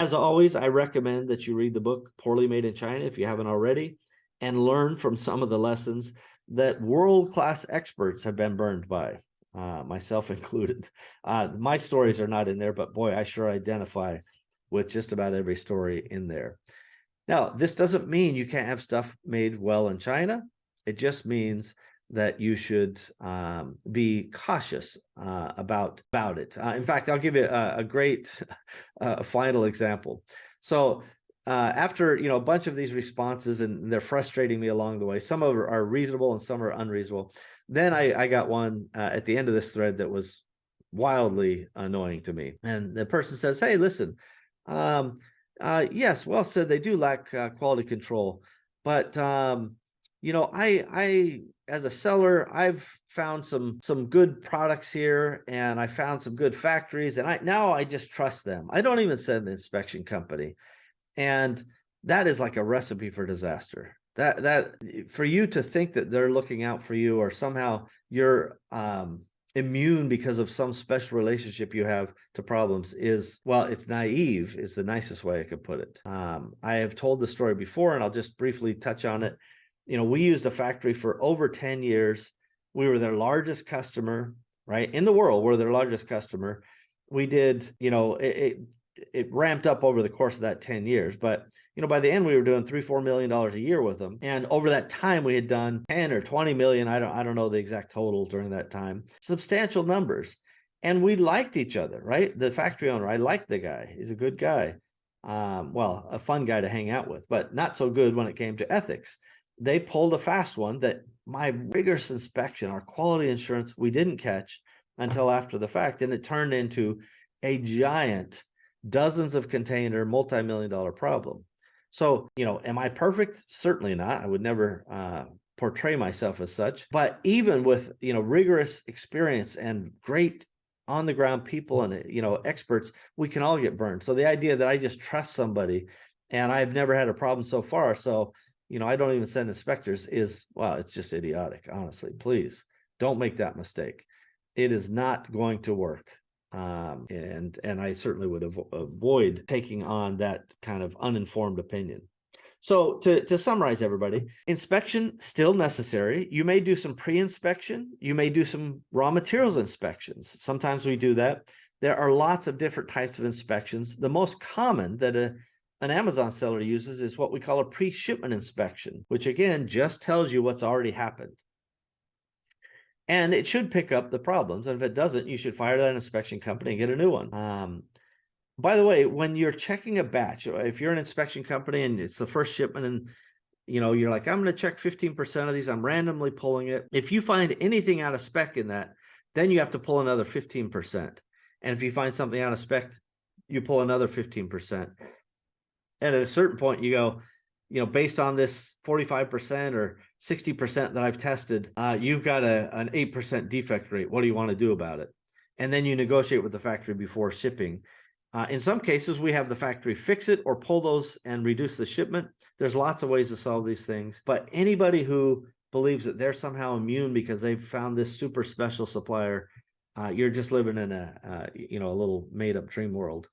As always, I recommend that you read the book Poorly Made in China if you haven't already, and learn from some of the lessons that world-class experts have been burned by, myself included. My stories are not in there, but boy, I sure identify with just about every story in there. Now, this doesn't mean you can't have stuff made well in China. It just means that you should be cautious about it. In fact, I'll give you a great final example. So after a bunch of these responses, and they're frustrating me along the way, some of them are reasonable and some are unreasonable. Then I got one at the end of this thread that was wildly annoying to me. And the person says, "Hey, listen, yes, well said, they do lack quality control, but I as a seller, I've found some good products here, and I found some good factories, and I just trust them. I don't even send an inspection company." And that is like a recipe for disaster. That for you to think that they're looking out for you, or somehow you're immune because of some special relationship you have to problems, is, well, it's naive is the nicest way I could put it. I have told the story before, and I'll just briefly touch on it. We used a factory for over 10 years. We were their largest customer, right? In the world, we're their largest customer. We did, it ramped up over the course of that 10 years, but by the end we were doing $3-4 million a year with them. And over that time we had done 10 or 20 million. I don't know the exact total during that time. Substantial numbers. And we liked each other, right? The factory owner, I liked the guy. He's a good guy. Well, a fun guy to hang out with, but not so good when it came to ethics. They pulled a fast one that my rigorous inspection, our quality assurance, we didn't catch until after the fact. And it turned into a giant, dozens of container, multi-million-dollar problem. So, am I perfect? Certainly not. I would never portray myself as such. But even with, rigorous experience and great on the ground people and, experts, we can all get burned. So the idea that I just trust somebody and I've never had a problem so far, so, I don't even send inspectors, is, well, it's just idiotic. Honestly, please don't make that mistake. It is not going to work. And I certainly would avoid taking on that kind of uninformed opinion. So to summarize, everybody, inspection still necessary. You may do some pre-inspection. You may do some raw materials inspections. Sometimes we do that. There are lots of different types of inspections. The most common that an Amazon seller uses is what we call a pre-shipment inspection, which again just tells you what's already happened. And it should pick up the problems. And if it doesn't, you should fire that inspection company and get a new one. By the way, when you're checking a batch, if you're an inspection company and it's the first shipment and you're like, I'm going to check 15% of these, I'm randomly pulling it. If you find anything out of spec in that, then you have to pull another 15%. And if you find something out of spec, you pull another 15%. And at a certain point, you go, based on this 45% or 60% that I've tested, you've got an 8% defect rate. What do you want to do about it? And then you negotiate with the factory before shipping. In some cases, we have the factory fix it or pull those and reduce the shipment. There's lots of ways to solve these things. But anybody who believes that they're somehow immune because they've found this super special supplier, you're just living in a little made up dream world.